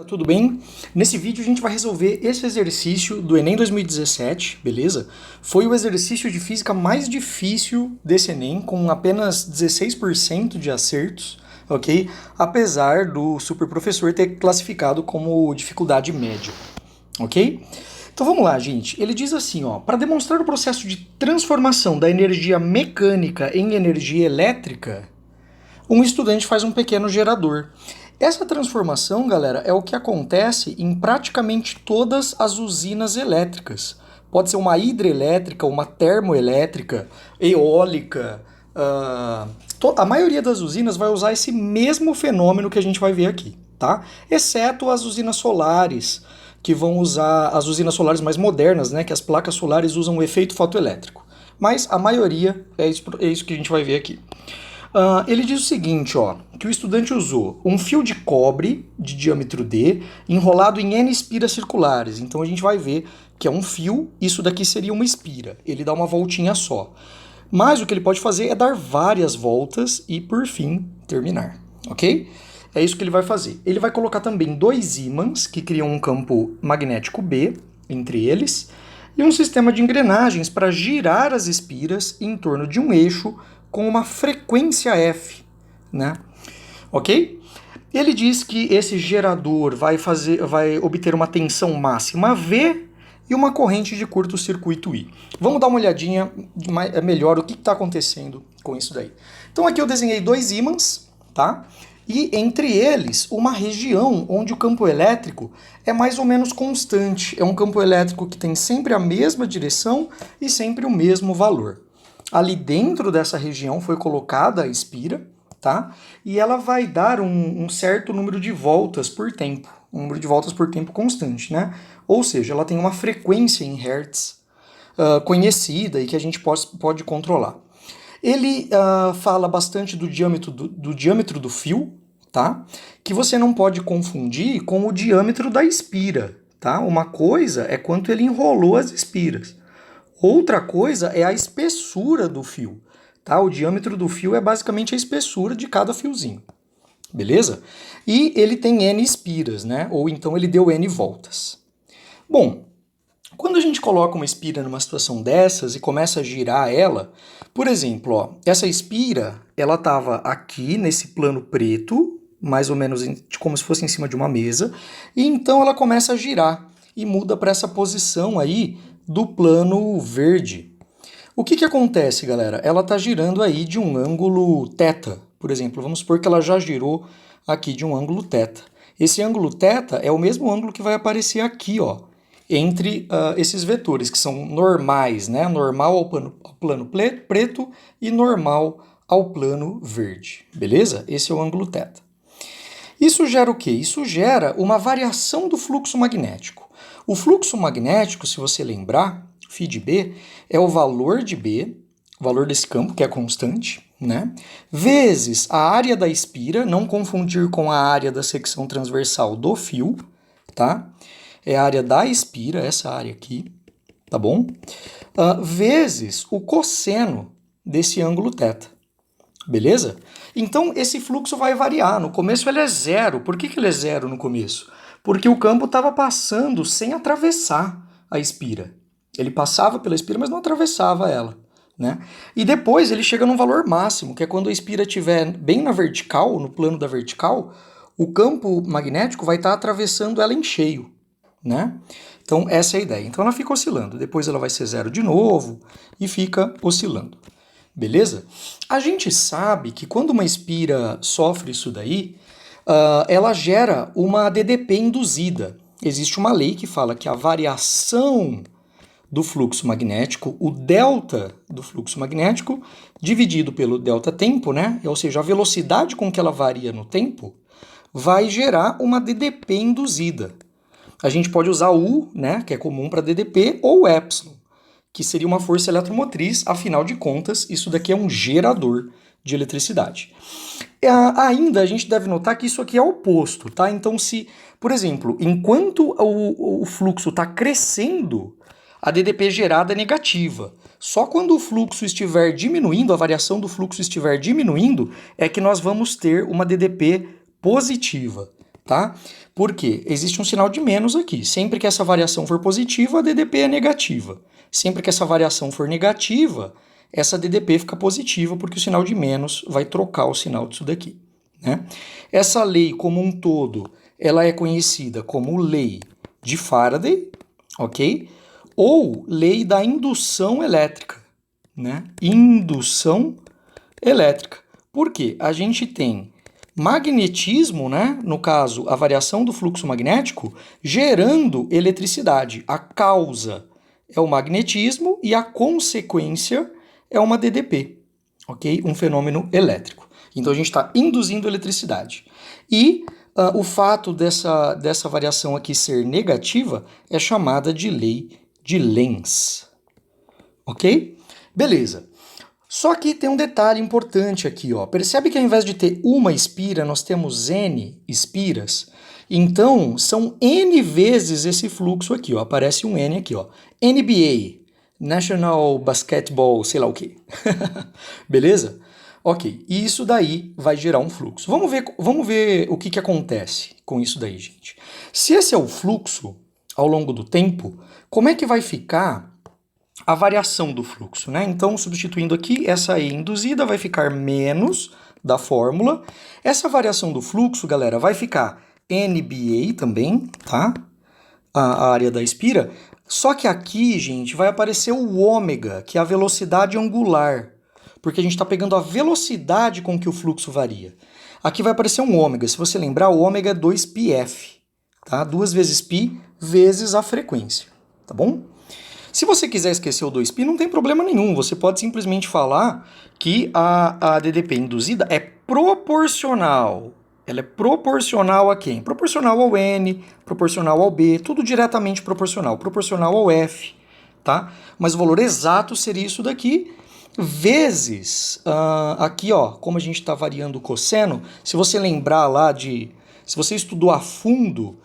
Tudo bem? Nesse vídeo a gente vai resolver esse exercício do Enem 2017, beleza? Foi o exercício de física mais difícil desse Enem, com apenas 16% de acertos, ok? Apesar do super professor ter classificado como dificuldade média, ok? Então vamos lá, gente. Ele diz assim, ó, para demonstrar o processo de transformação da energia mecânica em energia elétrica, um estudante faz um pequeno gerador. Essa transformação, galera, é o que acontece em praticamente todas as usinas elétricas. Pode ser uma hidrelétrica, uma termoelétrica, eólica. A maioria das usinas vai usar esse mesmo fenômeno que a gente vai ver aqui, tá? Exceto as usinas solares, que vão usar as usinas solares mais modernas, né? Que as placas solares usam o efeito fotoelétrico. Mas a maioria é isso que a gente vai ver aqui. Ele diz o seguinte, ó, que o estudante usou um fio de cobre de diâmetro D enrolado em N espiras circulares. Então a gente vai ver que é um fio, isso daqui seria uma espira. Ele dá uma voltinha só. Mas o que ele pode fazer é dar várias voltas e, por fim, terminar, ok? É isso que ele vai fazer. Ele vai colocar também dois ímãs que criam um campo magnético B entre eles e um sistema de engrenagens para girar as espiras em torno de um eixo com uma frequência F, né? Ok? Ele diz que esse gerador vai obter uma tensão máxima V e uma corrente de curto-circuito I. Vamos dar uma olhadinha melhor o que está acontecendo com isso daí. Então aqui eu desenhei dois ímãs, tá? E entre eles uma região onde o campo elétrico é mais ou menos constante. É um campo elétrico que tem sempre a mesma direção e sempre o mesmo valor. Ali dentro dessa região foi colocada a espira, tá? E ela vai dar um certo número de voltas por tempo, um número de voltas por tempo constante, né? Ou seja, ela tem uma frequência em hertz conhecida e que a gente pode controlar. Ele fala bastante do diâmetro do fio, tá? Que você não pode confundir com o diâmetro da espira, tá? Uma coisa é quanto ele enrolou as espiras. Outra coisa é a espessura do fio, tá? O diâmetro do fio é basicamente a espessura de cada fiozinho, beleza? E ele tem N espiras, né? Ou então ele deu N voltas. Bom, quando a gente coloca uma espira numa situação dessas e começa a girar ela, por exemplo, ó, essa espira, ela estava aqui nesse plano preto, mais ou menos como se fosse em cima de uma mesa, e então ela começa a girar e muda para essa posição aí do plano verde. O que acontece, galera? Ela está girando aí de um ângulo θ, por exemplo. Vamos supor que ela já girou aqui de um ângulo θ. Esse ângulo θ é o mesmo ângulo que vai aparecer aqui, ó, entre esses vetores, que são normais, né? Normal ao plano preto e normal ao plano verde, beleza? Esse é o ângulo θ. Isso gera o quê? Isso gera uma variação do fluxo magnético. O fluxo magnético, se você lembrar, φ de B, é o valor de B, o valor desse campo, que é constante, né? Vezes a área da espira, não confundir com a área da secção transversal do fio, tá? É a área da espira, essa área aqui, tá bom? Vezes o cosseno desse ângulo θ, beleza? Então esse fluxo vai variar. No começo ele é zero. Por que ele é zero no começo? Porque o campo estava passando sem atravessar a espira. Ele passava pela espira, mas não atravessava ela, né? E depois ele chega num valor máximo, que é quando a espira estiver bem na vertical, no plano da vertical, o campo magnético vai estar atravessando ela em cheio, né? Então essa é a ideia. Então ela fica oscilando. Depois ela vai ser zero de novo e fica oscilando. Beleza? A gente sabe que quando uma espira sofre isso daí, ela gera uma DDP induzida. Existe uma lei que fala que a variação do fluxo magnético, o delta do fluxo magnético, dividido pelo delta tempo, né? Ou seja, a velocidade com que ela varia no tempo, vai gerar uma DDP induzida. A gente pode usar U, né, que é comum para DDP, ou epsilon, que seria uma força eletromotriz. Afinal de contas, isso daqui é um gerador de eletricidade. Ainda a gente deve notar que isso aqui é oposto, tá? Então, se, por exemplo, enquanto o fluxo está crescendo, a DDP gerada é negativa. Só quando o fluxo estiver diminuindo, a variação do fluxo estiver diminuindo, é que nós vamos ter uma DDP positiva. tá? Por quê? Existe um sinal de menos aqui. Sempre que essa variação for positiva, a DDP é negativa. Sempre que essa variação for negativa, essa DDP fica positiva, porque o sinal de menos vai trocar o sinal disso daqui, né? Essa lei como um todo, ela é conhecida como lei de Faraday, ok? Ou lei da indução elétrica, né? Indução elétrica. Por quê? A gente tem magnetismo, né? No caso, a variação do fluxo magnético, gerando eletricidade. A causa é o magnetismo e a consequência é uma DDP, ok? Um fenômeno elétrico. Então a gente está induzindo eletricidade. E o fato dessa variação aqui ser negativa é chamada de lei de Lenz, ok? Beleza. Só que tem um detalhe importante aqui, ó. Percebe que ao invés de ter uma espira, nós temos N espiras? Então, são N vezes esse fluxo aqui, ó. Aparece um N aqui, ó. NBA, National Basketball, sei lá o quê. Beleza? Ok, e isso daí vai gerar um fluxo. Vamos ver o que acontece com isso daí, gente. Se esse é o fluxo ao longo do tempo, como é que vai ficar a variação do fluxo, né? Então, substituindo aqui, essa E induzida vai ficar menos da fórmula. Essa variação do fluxo, galera, vai ficar NBA também, tá? A área da espira. Só que aqui, gente, vai aparecer o ômega, que é a velocidade angular, porque a gente está pegando a velocidade com que o fluxo varia. Aqui vai aparecer um ômega. Se você lembrar, o ômega é 2πf, tá? 2 vezes π vezes a frequência, tá bom? Se você quiser esquecer o 2π, não tem problema nenhum. Você pode simplesmente falar que a DDP induzida é proporcional. Ela é proporcional a quem? Proporcional ao N, proporcional ao B, tudo diretamente proporcional. Proporcional ao F, tá? Mas o valor exato seria isso daqui, vezes, aqui, ó, como a gente está variando o cosseno, se você lembrar lá se você estudou a fundo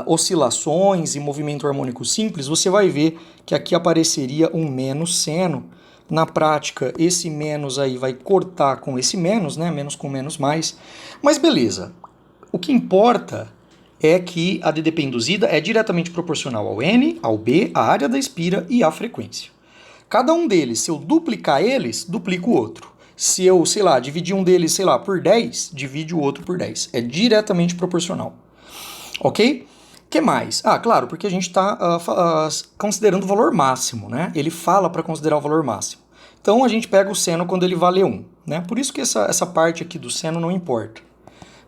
oscilações e movimento harmônico simples, você vai ver que aqui apareceria um menos seno. Na prática, esse menos aí vai cortar com esse menos, né? Menos com menos mais. Mas beleza. O que importa é que a DDP induzida é diretamente proporcional ao N, ao B, à área da espira e à frequência. Cada um deles, se eu duplicar eles, duplico o outro. Se eu, sei lá, dividir um deles, sei lá, por 10, divide o outro por 10. É diretamente proporcional. Ok? O que mais? Claro, porque a gente está considerando o valor máximo, né? Ele fala para considerar o valor máximo. Então a gente pega o seno quando ele vale 1, né? Por isso que essa parte aqui do seno não importa.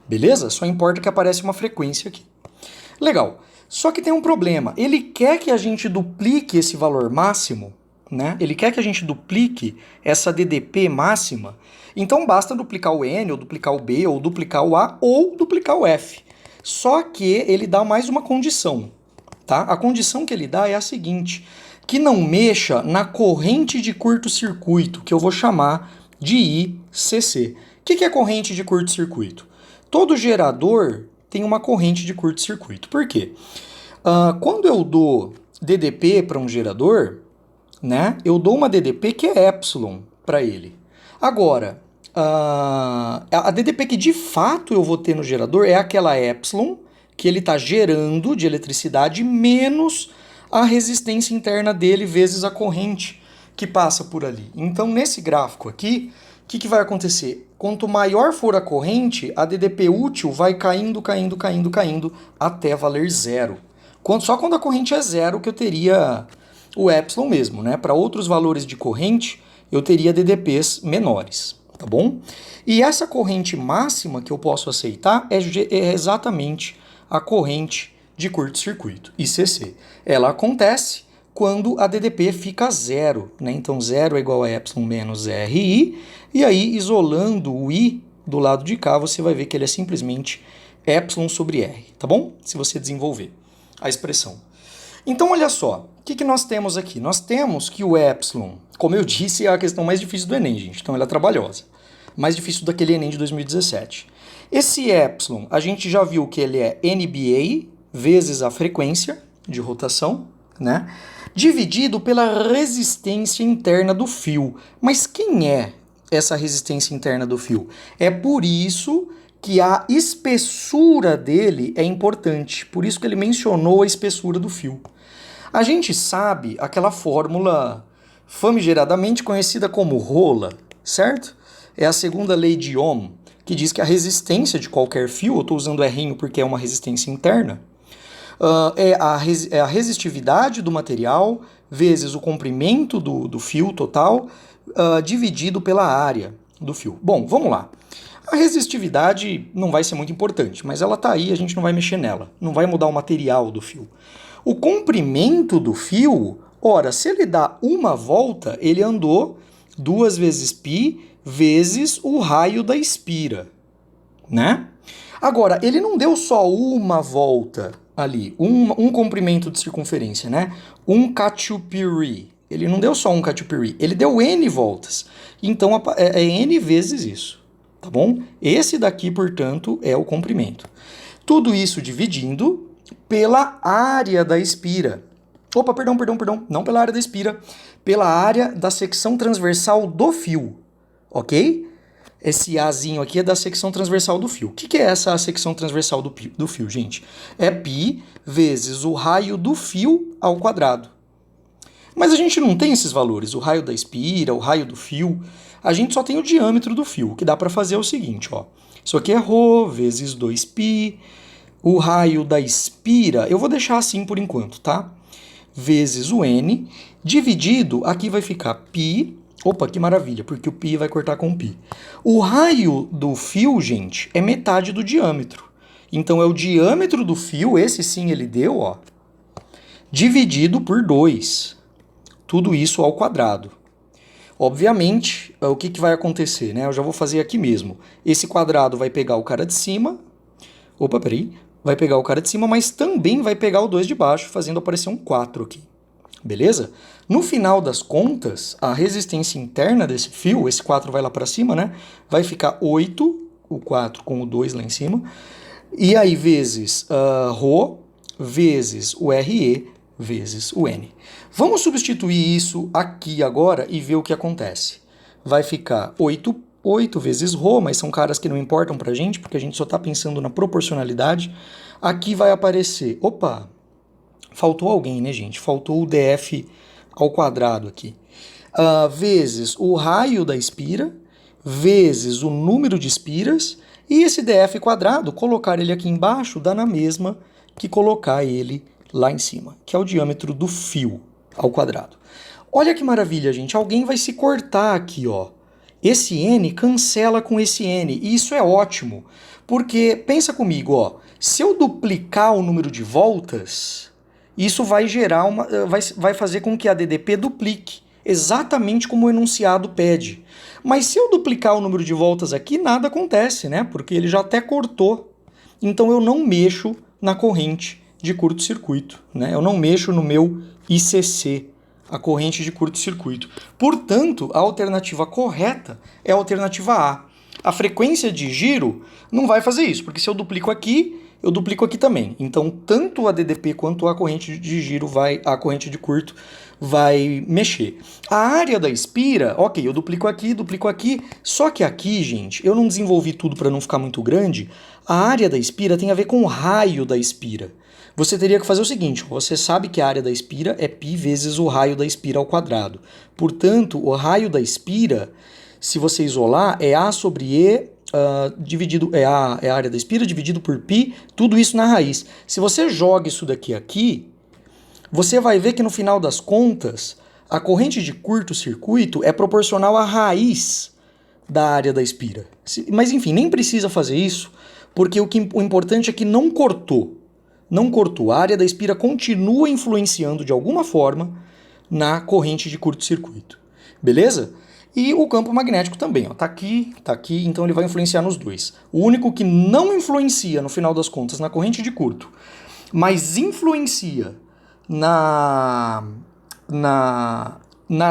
Beleza? Só importa que aparece uma frequência aqui. Legal. Só que tem um problema. Ele quer que a gente duplique esse valor máximo, né? Ele quer que a gente duplique essa DDP máxima. Então basta duplicar o N, ou duplicar o B, ou duplicar o A, ou duplicar o F. Só que ele dá mais uma condição, tá? A condição que ele dá é a seguinte, que não mexa na corrente de curto-circuito, que eu vou chamar de ICC. O que é corrente de curto-circuito? Todo gerador tem uma corrente de curto-circuito. Por quê? Quando eu dou DDP para um gerador, né, eu dou uma DDP que é epsilon para ele. Agora, a DDP que de fato eu vou ter no gerador é aquela epsilon que ele está gerando de eletricidade menos a resistência interna dele vezes a corrente que passa por ali. Então, nesse gráfico aqui, o que vai acontecer? Quanto maior for a corrente, a DDP útil vai caindo, caindo, caindo, caindo até valer zero. Só quando a corrente é zero que eu teria o epsilon mesmo, né? Para outros valores de corrente, eu teria DDPs menores. Tá bom? E essa corrente máxima que eu posso aceitar é exatamente a corrente de curto-circuito, ICC. Ela acontece quando a DDP fica zero, né? Então zero é igual a epsilon menos RI, e aí isolando o I do lado de cá, você vai ver que ele é simplesmente epsilon sobre R, tá bom? Se você desenvolver a expressão. Então olha só, o que nós temos aqui? Nós temos que o epsilon, como eu disse, é a questão mais difícil do Enem, gente, então ela é trabalhosa. Mais difícil daquele Enem de 2017. Esse epsilon, a gente já viu que ele é NBA vezes a frequência de rotação, né? Dividido pela resistência interna do fio. Mas quem é essa resistência interna do fio? É por isso que a espessura dele é importante, por isso que ele mencionou a espessura do fio. A gente sabe aquela fórmula famigeradamente conhecida como rola, certo? É a segunda lei de Ohm, que diz que a resistência de qualquer fio, eu estou usando R porque é uma resistência interna, é a resistividade do material vezes o comprimento do fio total, dividido pela área do fio. Bom, vamos lá. A resistividade não vai ser muito importante, mas ela está aí, a gente não vai mexer nela. Não vai mudar o material do fio. O comprimento do fio, ora, se ele dá uma volta, ele andou 2 vezes π vezes o raio da espira, né? Agora, ele não deu só uma volta ali, um comprimento de circunferência, né? Um cachupiri. Ele não deu só um cachupiri, ele deu n voltas. Então é n vezes isso, tá bom? Esse daqui, portanto, é o comprimento. Tudo isso dividindo pela área da espira. Opa, perdão, não pela área da espira, pela área da secção transversal do fio, ok? Esse Azinho aqui é da secção transversal do fio. O que é essa secção transversal do fio, gente? É π vezes o raio do fio ao quadrado. Mas a gente não tem esses valores, o raio da espira, o raio do fio. A gente só tem o diâmetro do fio. O que dá para fazer é o seguinte, ó. Isso aqui é ρ vezes 2π. O raio da espira, eu vou deixar assim por enquanto, tá? Vezes o n, dividido, aqui vai ficar π. Opa, que maravilha, porque o π vai cortar com π. O raio do fio, gente, é metade do diâmetro. Então é o diâmetro do fio, esse sim ele deu, ó, dividido por 2. Tudo isso ao quadrado. Obviamente, o que vai acontecer, né? Eu já vou fazer aqui mesmo. Esse quadrado vai pegar o cara de cima. Opa, peraí. Vai pegar o cara de cima, mas também vai pegar o 2 de baixo, fazendo aparecer um 4 aqui. Beleza? No final das contas, a resistência interna desse fio, esse 4 vai lá para cima, né? Vai ficar 8, o 4 com o 2 lá em cima. E aí, vezes ρ, vezes o RE, vezes o N. Vamos substituir isso aqui agora e ver o que acontece. Vai ficar 8 vezes ρ, mas são caras que não importam pra gente, porque a gente só está pensando na proporcionalidade. Aqui vai aparecer... Opa! Faltou alguém, né, gente? Faltou o df ao quadrado aqui. Vezes o raio da espira, vezes o número de espiras, e esse df quadrado, colocar ele aqui embaixo, dá na mesma que colocar ele lá em cima, que é o diâmetro do fio ao quadrado. Olha que maravilha, gente. Alguém vai se cortar aqui, ó. Esse n cancela com esse n, e isso é ótimo, porque, pensa comigo, ó, se eu duplicar o número de voltas... Isso vai gerar vai fazer com que a DDP duplique, exatamente como o enunciado pede. Mas se eu duplicar o número de voltas aqui, nada acontece, né? Porque ele já até cortou. Então eu não mexo na corrente de curto-circuito, né? Eu não mexo no meu ICC, a corrente de curto-circuito. Portanto, a alternativa correta é a alternativa A. A frequência de giro não vai fazer isso, porque se eu duplico aqui, eu duplico aqui também. Então, tanto a DDP quanto a corrente de giro a corrente de curto vai mexer. A área da espira, ok, eu duplico aqui, só que aqui, gente, eu não desenvolvi tudo para não ficar muito grande. A área da espira tem a ver com o raio da espira. Você teria que fazer o seguinte, você sabe que a área da espira é π vezes o raio da espira ao quadrado. Portanto, o raio da espira, se você isolar, é A sobre E dividido, é a área da espira dividido por π, tudo isso na raiz. Se você joga isso daqui aqui, você vai ver que no final das contas, a corrente de curto-circuito é proporcional à raiz da área da espira. Mas enfim, nem precisa fazer isso, porque o importante é que não cortou. Não cortou. A área da espira continua influenciando de alguma forma na corrente de curto-circuito. Beleza? E o campo magnético também, ó, tá aqui, então ele vai influenciar nos dois. O único que não influencia, no final das contas, na corrente de curto, mas influencia na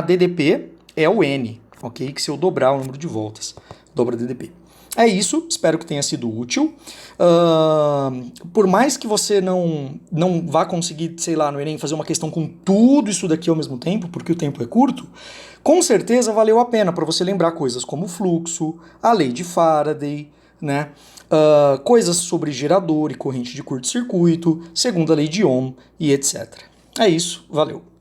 DDP é o N, ok? Que se eu dobrar o número de voltas, dobra a DDP. É isso, espero que tenha sido útil. Por mais que você não vá conseguir, sei lá, no Enem fazer uma questão com tudo isso daqui ao mesmo tempo, porque o tempo é curto, com certeza valeu a pena para você lembrar coisas como o fluxo, a lei de Faraday, né? Coisas sobre gerador e corrente de curto-circuito, segunda lei de Ohm e etc. É isso, valeu!